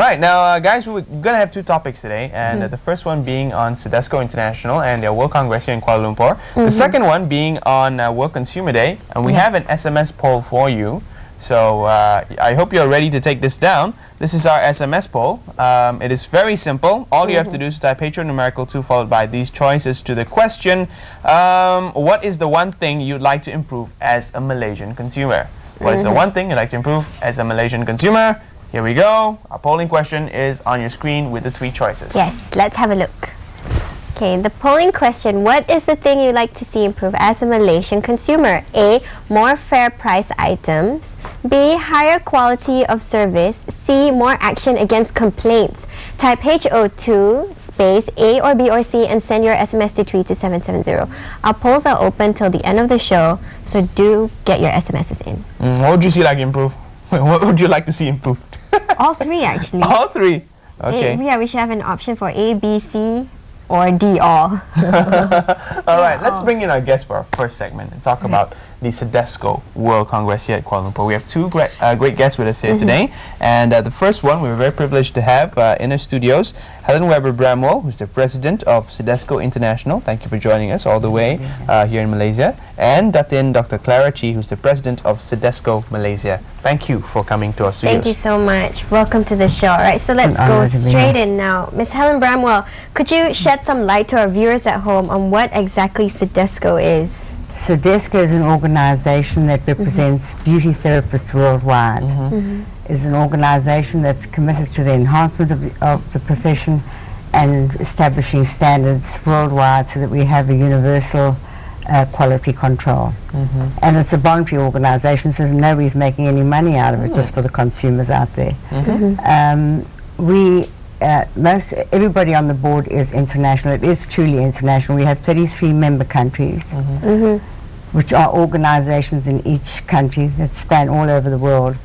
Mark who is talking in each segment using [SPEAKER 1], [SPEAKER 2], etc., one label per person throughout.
[SPEAKER 1] right, now guys, we're going to have two topics today, and the first one being on CIDESCO International and their World Congress here in Kuala Lumpur. The second one being on World Consumer Day, and we have an SMS poll for you. So I hope you're ready to take this down. This is our SMS poll. It is very simple. All you have to do is type HO numerical 2 followed by these choices to the question, what is the one thing you'd like to improve as a Malaysian consumer? What is the one thing you'd like to improve as a Malaysian consumer? Here we go. Our polling question is on your screen with the 3 choices.
[SPEAKER 2] Yes, let's have a look. Okay, the polling question, what is the thing you'd like to see improve as a Malaysian consumer? A, more fair price items. B, higher quality of service. C, more action against complaints. Type HO2 space A or B or C and send your SMS to 32770. Our polls are open till the end of the show, so do get your SMSs in.
[SPEAKER 1] What would you see like improve? What would you like to see improved?
[SPEAKER 2] All 3 actually.
[SPEAKER 1] All 3? Okay.
[SPEAKER 2] Yeah, we should have an option for A, B, C, or D all.
[SPEAKER 1] All right, let's bring in our guest for our first segment and talk about the CIDESCO World Congress here at Kuala Lumpur. We have 2 great guests with us here today, and the first one we're very privileged to have in our studios, Helen Weber-Bramwell, who's the president of CIDESCO International. Thank you for joining us all the way here in Malaysia, and Datin Dr. Clara Chee, who's the president of CIDESCO Malaysia. Thank you for coming to our studios.
[SPEAKER 2] Thank you so much. Welcome to the show. All right, so let's go straight in now. Ms. Helen Bramwell, could you shed some light to our viewers at home on what exactly CIDESCO is?
[SPEAKER 3] CIDESCO is an organization that represents beauty therapists worldwide. It's an organization that's committed to the enhancement of the profession and establishing standards worldwide so that we have a universal quality control. And it's a voluntary organization, so nobody's making any money out of it, just for the consumers out there. Everybody on the board is international. It is truly international. We have 33 member countries, which are organizations in each country that span all over the world.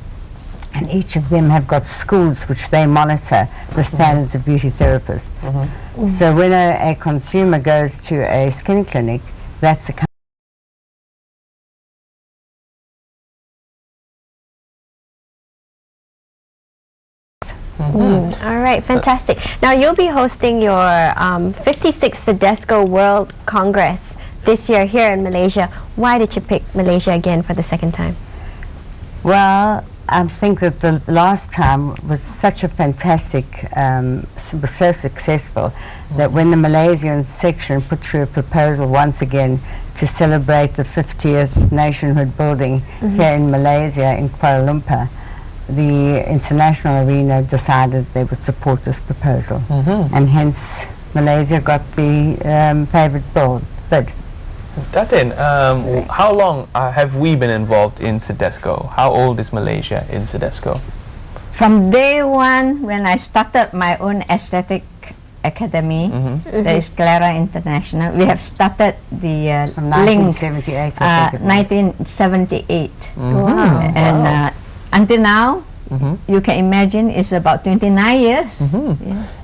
[SPEAKER 3] And each of them have got schools which they monitor the standards of beauty therapists. So when a consumer goes to a skin clinic, that's a
[SPEAKER 2] All right, fantastic. Now you'll be hosting your 56th CIDESCO World Congress this year here in Malaysia. Why did you pick Malaysia again for the second time?
[SPEAKER 3] Well, I think that the last time was such a fantastic, was so successful that when the Malaysian section put through a proposal once again to celebrate the 50th nationhood building here in Malaysia, in Kuala Lumpur, the international arena decided they would support this proposal, and hence Malaysia got the favoured bid.
[SPEAKER 1] Datin, how long have we been involved in CIDESCO? How old is Malaysia in CIDESCO?
[SPEAKER 4] From day one, when I started my own aesthetic academy, that is Clara International, we have started the
[SPEAKER 3] From
[SPEAKER 4] link
[SPEAKER 3] 1978, I think it was.
[SPEAKER 4] 1978. And until now, you can imagine it's about 29 years.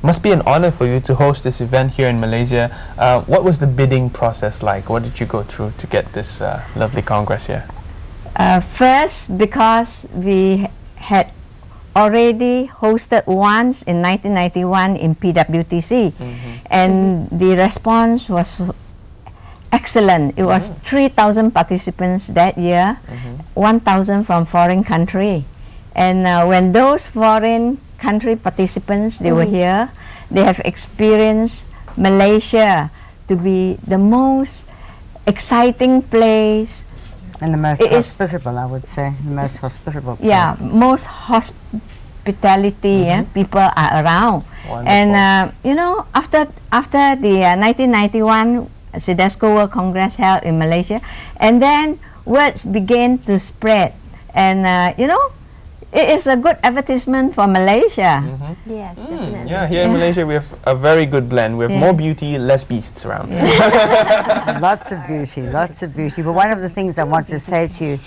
[SPEAKER 1] Must be an honor for you to host this event here in Malaysia. What was the bidding process like? What did you go through to get this lovely congress here?
[SPEAKER 4] First, because we had already hosted once in 1991 in PWTC, and the response was excellent. It was 3,000 participants that year, 1,000 from foreign country. And when those foreign country participants, they were here, they have experienced Malaysia to be the most exciting place.
[SPEAKER 3] And the most hospitable, I would say. The most hospitable place.
[SPEAKER 4] Yeah, most hospitality, people are around.
[SPEAKER 1] Wonderful.
[SPEAKER 4] And you know, after the 1991 CIDESCO World Congress held in Malaysia, and then words began to spread, and you know, it is a good advertisement for Malaysia.
[SPEAKER 2] Yes, definitely.
[SPEAKER 1] Yeah, here in Malaysia we have a very good blend. We have more beauty, less beasts around.
[SPEAKER 3] Lots of beauty, lots of beauty. But one of the things I want to say to you,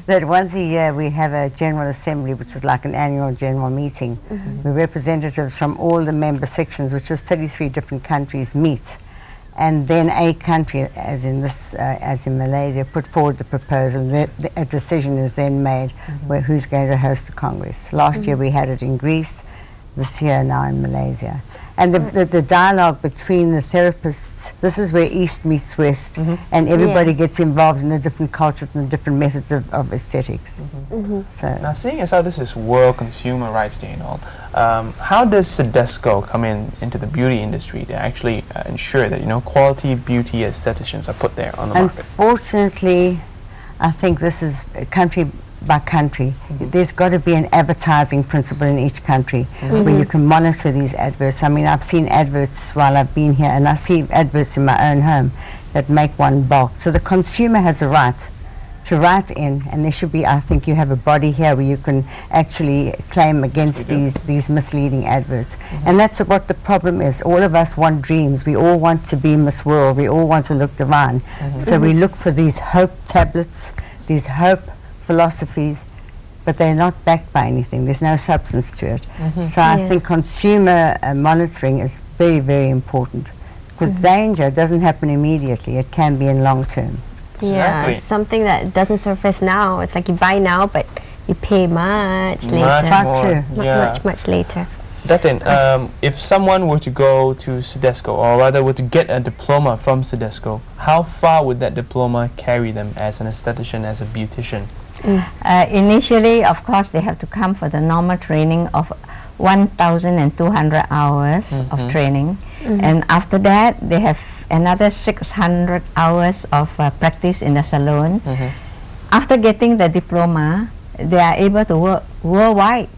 [SPEAKER 3] that once a year we have a General Assembly, which is like an annual general meeting, where representatives from all the member sections, which is 33 different countries, meet. And then a country, as in Malaysia, put forward the proposal. A decision is then made where who's going to host the Congress. Last year we had it in Greece. this year now in Malaysia. And the dialogue between the therapists, this is where East meets West, and everybody gets involved in the different cultures and the different methods of aesthetics. So
[SPEAKER 1] Now, seeing as how this is World Consumer Rights Day and all, how does CIDESCO come into the beauty industry to actually ensure that, you know, quality beauty aestheticians are put there on the market?
[SPEAKER 3] unfortunately, I think this is country by country. There's got to be an advertising principle in each country where you can monitor these adverts. I mean, I've seen adverts while I've been here, and I see adverts in my own home that make one balk. So the consumer has a right to write in, and there should be, I think you have a body here where you can actually claim against these misleading adverts. And that's what the problem is. All of us want dreams. We all want to be Miss World. We all want to look divine. So we look for these hope tablets, these hope philosophies, but they're not backed by anything. There's no substance to it. So I think consumer monitoring is very, very important, because danger doesn't happen immediately. It can be in long term.
[SPEAKER 2] Yeah,
[SPEAKER 1] Exactly.
[SPEAKER 2] it's something that doesn't surface now. It's like you buy now, but you pay much later.
[SPEAKER 3] Much
[SPEAKER 1] more.
[SPEAKER 3] true.
[SPEAKER 1] Yeah.
[SPEAKER 2] Much later.
[SPEAKER 1] Datin, if someone were to go to CIDESCO, or rather were to get a diploma from CIDESCO, how far would that diploma carry them as an aesthetician, as a beautician?
[SPEAKER 4] Initially, of course, they have to come for the normal training of 1,200 hours of training. And after that, they have another 600 hours of practice in the salon. After getting the diploma, they are able to work worldwide,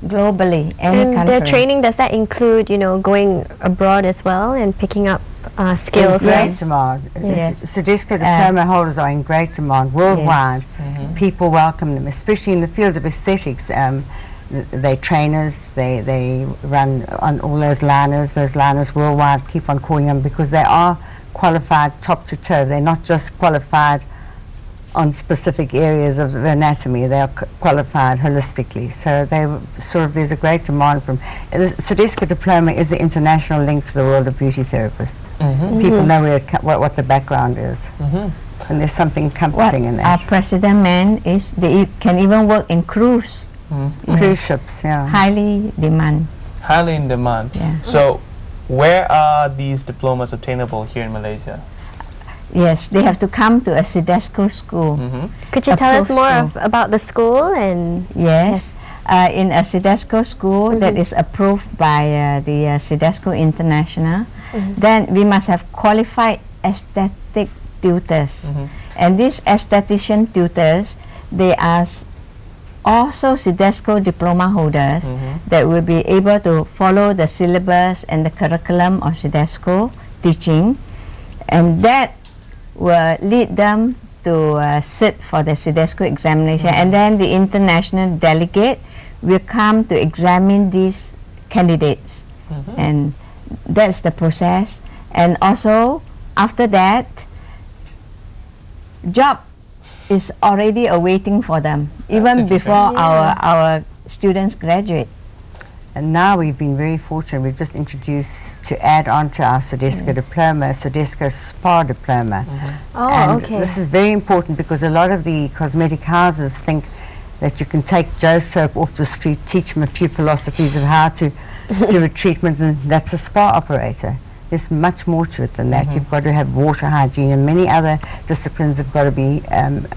[SPEAKER 4] globally, any
[SPEAKER 2] And
[SPEAKER 4] country.
[SPEAKER 2] the training, does that include, you know, going abroad as well and picking up skills?
[SPEAKER 3] In great
[SPEAKER 2] and-
[SPEAKER 3] demand.
[SPEAKER 4] Yes.
[SPEAKER 3] CIDESCO diploma holders are in great demand worldwide. People welcome them, especially in the field of aesthetics. They trainers, they run on all those liners worldwide keep on calling them, because they are qualified top to toe. They're not just qualified on specific areas of the anatomy, they are qualified holistically. So they there's a great demand from the CIDESCO diploma is the international link to the world of beauty therapists. People know where what the background is, and there's something
[SPEAKER 4] What
[SPEAKER 3] comforting in
[SPEAKER 4] our
[SPEAKER 3] that.
[SPEAKER 4] president meant is they can even work in cruise,
[SPEAKER 3] Cruise ships, yeah.
[SPEAKER 4] highly demand.
[SPEAKER 1] Highly in demand.
[SPEAKER 4] Yeah.
[SPEAKER 1] So, where are these diplomas obtainable here in Malaysia?
[SPEAKER 4] Yes, they have to come to a CIDESCO school.
[SPEAKER 2] Could you tell us
[SPEAKER 4] Approved
[SPEAKER 2] more
[SPEAKER 4] school.
[SPEAKER 2] about the school? And
[SPEAKER 4] Yes, in a CIDESCO school that is approved by the CIDESCO International, then we must have qualified aesthetic tutors. And these aesthetician tutors, they are also CIDESCO diploma holders that will be able to follow the syllabus and the curriculum of CIDESCO teaching, and that will lead them to sit for the CIDESCO examination, and then the international delegate will come to examine these candidates, and that's the process. And also after that, job is already awaiting for them even
[SPEAKER 1] interesting.
[SPEAKER 4] before our students graduate.
[SPEAKER 3] And now we've been very fortunate. We've just introduced, to add on to our CIDESCO diploma, CIDESCO spa diploma. And this is very important, because a lot of the cosmetic houses think that you can take Joe soap off the street, teach them a few philosophies of how to do a treatment, and that's a spa operator. There's much more to it than that. You've got to have water hygiene, and many other disciplines have got to be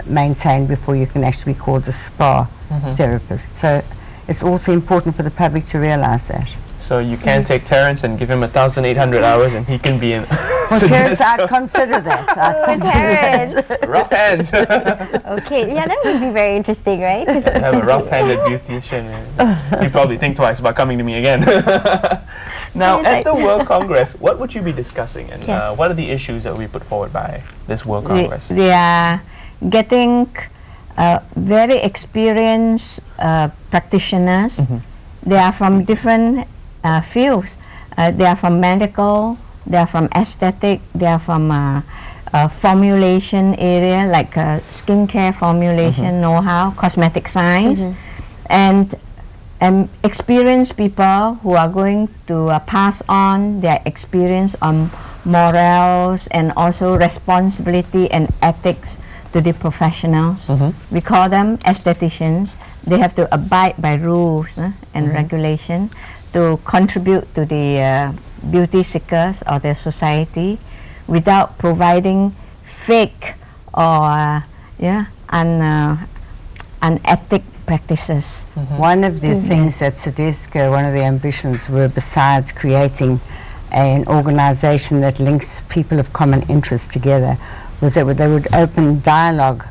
[SPEAKER 3] maintained before you can actually be called a spa therapist. So it's also important for the public to realize that.
[SPEAKER 1] So you can take Terence and give him 1,800 hours, and he can be in.
[SPEAKER 3] Well, Terence, I'd consider that. I'd consider that.
[SPEAKER 1] Rough hands.
[SPEAKER 2] Okay, yeah, that would be very interesting, right?
[SPEAKER 1] Have a rough-handed beautician. You probably think twice about coming to me again. Now, at the World Congress, what would you be discussing, and
[SPEAKER 2] Yes.
[SPEAKER 1] what are the issues that will be put forward by this World Congress?
[SPEAKER 4] We are getting very experienced practitioners. They are from different fields. They are from medical, they are from aesthetic, they are from formulation area, like skincare formulation know-how, cosmetic science, and experienced people who are going to pass on their experience on morals and also responsibility and ethics to the professionals. We call them aestheticians. They have to abide by rules and regulation to contribute to the beauty seekers or the society without providing fake or unethic practices.
[SPEAKER 3] One of the things that CIDESCO, one of the ambitions were, besides creating an organization that links people of common interest together, was that they would open dialogue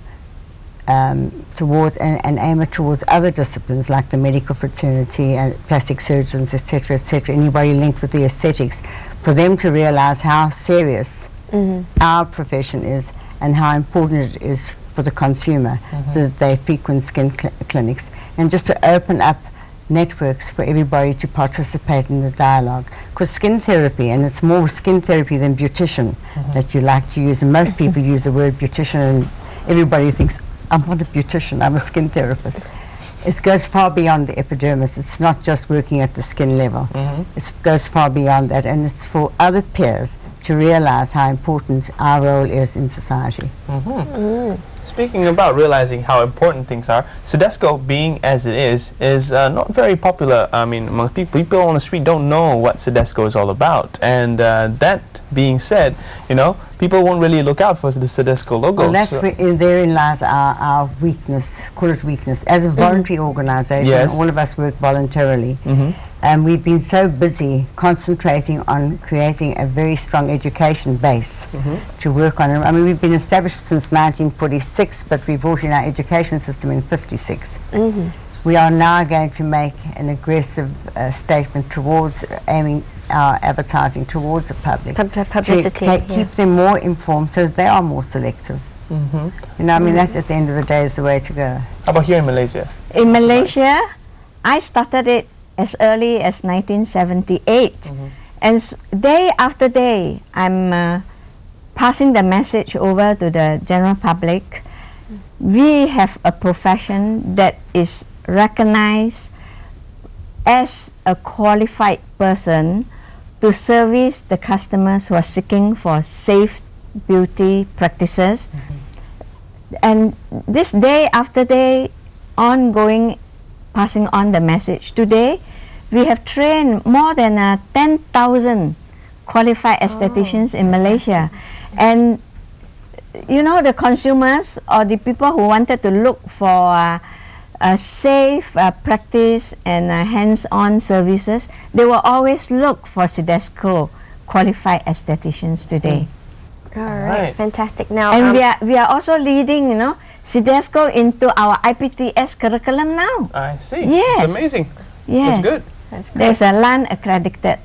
[SPEAKER 3] towards and aim it towards other disciplines like the medical fraternity and plastic surgeons, etc., etc., anybody linked with the aesthetics, for them to realize how serious our profession is and how important it is for the consumer, so that they frequent skin clinics, and just to open up networks for everybody to participate in the dialogue. Because skin therapy, and it's more skin therapy than beautician that you like to use, and most people use the word beautician and everybody thinks, I'm not a beautician, I'm a skin therapist. It goes far beyond the epidermis. It's not just working at the skin level. It goes far beyond that, and it's for other peers to realize how important our role is in society.
[SPEAKER 1] Speaking about realizing how important things are, CIDESCO, being as it is not very popular. I mean, most people on the street don't know what CIDESCO is all about. And that being said, you know, people won't really look out for the CIDESCO logo.
[SPEAKER 3] Well, that's therein lies our weakness, call it weakness. As a voluntary organization, all of us work voluntarily. And we've been so busy concentrating on creating a very strong education base to work on. I mean, we've been established since 1946, but we brought in our education system in 56. We are now going to make an aggressive statement towards aiming our advertising towards the public.
[SPEAKER 2] Publicity.
[SPEAKER 3] To keep them more informed so that they are more selective. You know, I mean, that's at the end of the day is the way to go.
[SPEAKER 1] How about here in Malaysia?
[SPEAKER 4] In Malaysia, I started it as early as 1978, and day after day I'm passing the message over to the general public. We have a profession that is recognized as a qualified person to service the customers who are seeking for safe beauty practices, and this day after day ongoing passing on the message. Today, we have trained more than 10,000 qualified aestheticians in Malaysia. And, you know, the consumers or the people who wanted to look for a safe practice and hands-on services, they will always look for CIDESCO qualified aestheticians today.
[SPEAKER 2] All right, fantastic. Now,
[SPEAKER 4] and we are also leading, you know, CIDESCO into our IPTS curriculum now.
[SPEAKER 1] I see.
[SPEAKER 4] Yes.
[SPEAKER 1] It's amazing.
[SPEAKER 4] Yes.
[SPEAKER 1] That's good.
[SPEAKER 2] that's great.
[SPEAKER 4] There's a LAN accredited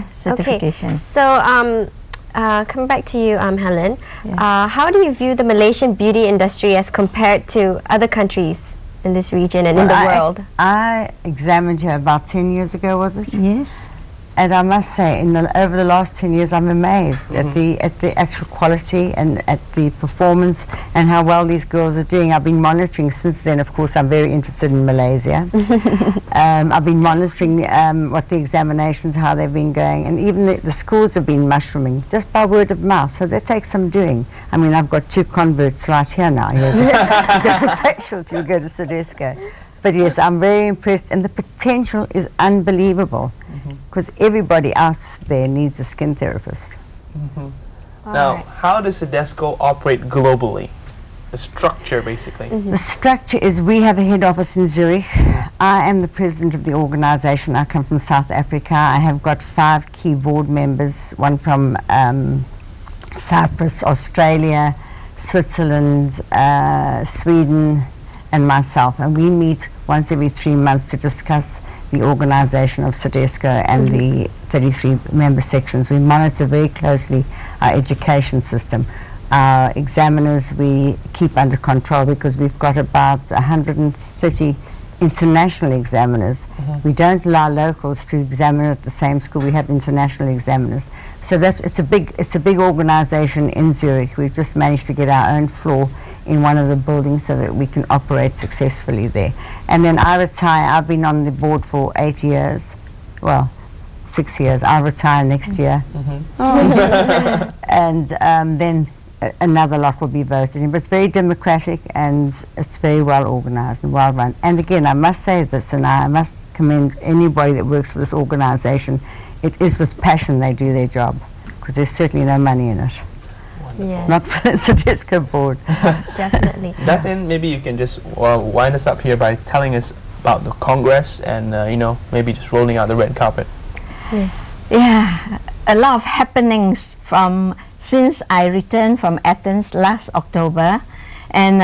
[SPEAKER 4] certification.
[SPEAKER 2] Okay. So, coming back to you, Helen, how do you view the Malaysian beauty industry as compared to other countries in this region and in the world?
[SPEAKER 3] I examined her about 10 years ago, was it?
[SPEAKER 4] Yes.
[SPEAKER 3] And I must say, over the last 10 years, I'm amazed at the actual quality and at the performance and how well these girls are doing. I've been monitoring since then. Of course, I'm very interested in Malaysia. I've been monitoring what the examinations, how they've been going, and even the schools have been mushrooming just by word of mouth. So that takes some doing. I mean, I've got 2 converts right here now. Because the facials, you go to CIDESCO. But yes, I'm very impressed, and the potential is unbelievable. Because everybody out there needs a skin therapist.
[SPEAKER 1] Now, how does CIDESCO operate globally? The structure, basically.
[SPEAKER 3] The structure is we have a head office in Zurich. I am the president of the organization. I come from South Africa. I have got 5 key board members, one from Cyprus, Australia, Switzerland, Sweden, and myself. And we meet once every 3 months to discuss the organization of CIDESCO and the 33 member sections. We monitor very closely our education system. Our examiners we keep under control because we've got about 130 international examiners. We don't allow locals to examine at the same school. We have international examiners. So it's a big organization in Zurich. We've just managed to get our own floor in one of the buildings so that we can operate successfully there. And then I retire. I've been on the board for 8 years. Well, 6 years. I'll retire next year. And then another lot will be voted in. But it's very democratic and it's very well organized and well run. And again, I must say this, and I must commend anybody that works for this organisation. It is with passion they do their job, because there's certainly no money in it.
[SPEAKER 2] Yes,
[SPEAKER 3] Not for the CIDESCO board.
[SPEAKER 2] definitely.
[SPEAKER 1] Datin, maybe you can just wind us up here by telling us about the Congress and, you know, maybe just rolling out the red carpet.
[SPEAKER 4] Yeah, a lot of happenings since I returned from Athens last October, and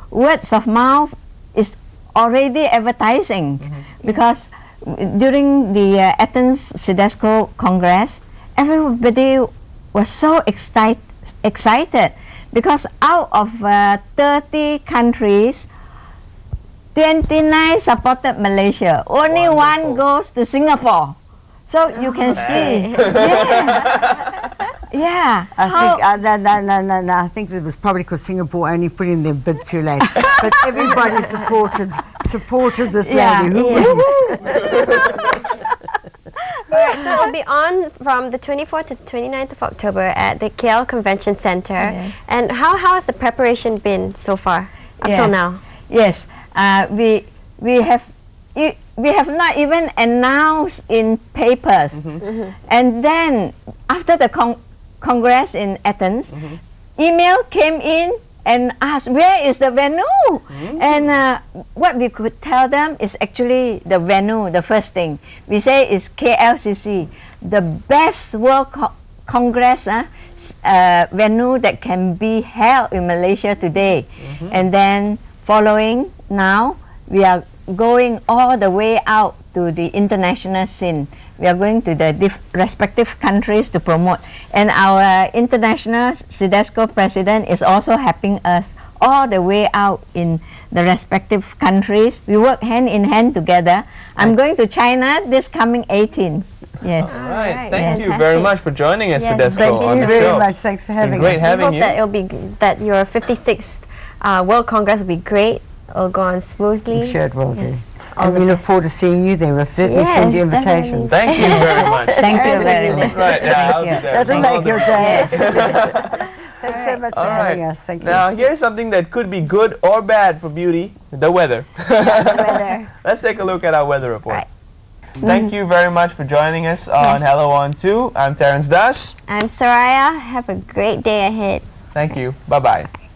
[SPEAKER 4] words of mouth is already advertising, because during the Athens CIDESCO Congress, everybody was so excited because out of 30 countries, 29 supported Malaysia. Only one goes to Singapore. So you can see. Yeah.
[SPEAKER 3] I think it was probably because Singapore only put in their bid too late. But everybody supported this lady. Who wouldn't?
[SPEAKER 2] Alright, so it'll be on from the 24th to the 29th of October at the KL Convention Center.
[SPEAKER 4] Yes.
[SPEAKER 2] And how has the preparation been so far, up till now?
[SPEAKER 4] Yes, we have not even announced in papers. And then after the Congress in Athens, email came in and asked, where is the venue? And what we could tell them is actually the venue, the first thing. We say is KLCC, the best World Congress venue that can be held in Malaysia today. And then following now, we are going all the way out to the international scene. We are going to the respective countries to promote. And our international CIDESCO president is also helping us all the way out in the respective countries. We work hand in hand together. I'm going to China this coming 18. Yes.
[SPEAKER 1] All right.
[SPEAKER 2] Alright,
[SPEAKER 1] Thank you very much for joining us,
[SPEAKER 2] Yes,
[SPEAKER 1] CIDESCO,
[SPEAKER 3] Thank
[SPEAKER 1] on
[SPEAKER 3] you
[SPEAKER 1] the
[SPEAKER 3] very
[SPEAKER 1] show.
[SPEAKER 3] much. Thanks for
[SPEAKER 1] It's been
[SPEAKER 3] having
[SPEAKER 1] great
[SPEAKER 3] us.
[SPEAKER 1] having
[SPEAKER 2] Hope
[SPEAKER 1] you.
[SPEAKER 2] that it'll be that your 56th World Congress will be great. It'll go on smoothly.
[SPEAKER 3] I'm sure it will do.
[SPEAKER 2] Yes.
[SPEAKER 3] And we look forward to seeing you there. We'll certainly send you
[SPEAKER 2] Yes, definitely.
[SPEAKER 3] invitations.
[SPEAKER 1] Thank you very much.
[SPEAKER 4] Thank you very much.
[SPEAKER 1] Right, yeah, I'll be there.
[SPEAKER 3] That'll
[SPEAKER 1] From all
[SPEAKER 3] make
[SPEAKER 1] the
[SPEAKER 3] your day. Thanks so much for
[SPEAKER 1] All
[SPEAKER 3] having
[SPEAKER 1] right.
[SPEAKER 3] us. Thank you.
[SPEAKER 1] Now, here's something that could be good or bad for beauty, the weather.
[SPEAKER 2] The weather.
[SPEAKER 1] Let's take a look at our weather report.
[SPEAKER 2] Right.
[SPEAKER 1] Thank you very much for joining us on Hello On 2. I'm Terrence Das.
[SPEAKER 2] I'm Soraya. Have a great day ahead.
[SPEAKER 1] Thank you. Bye-bye.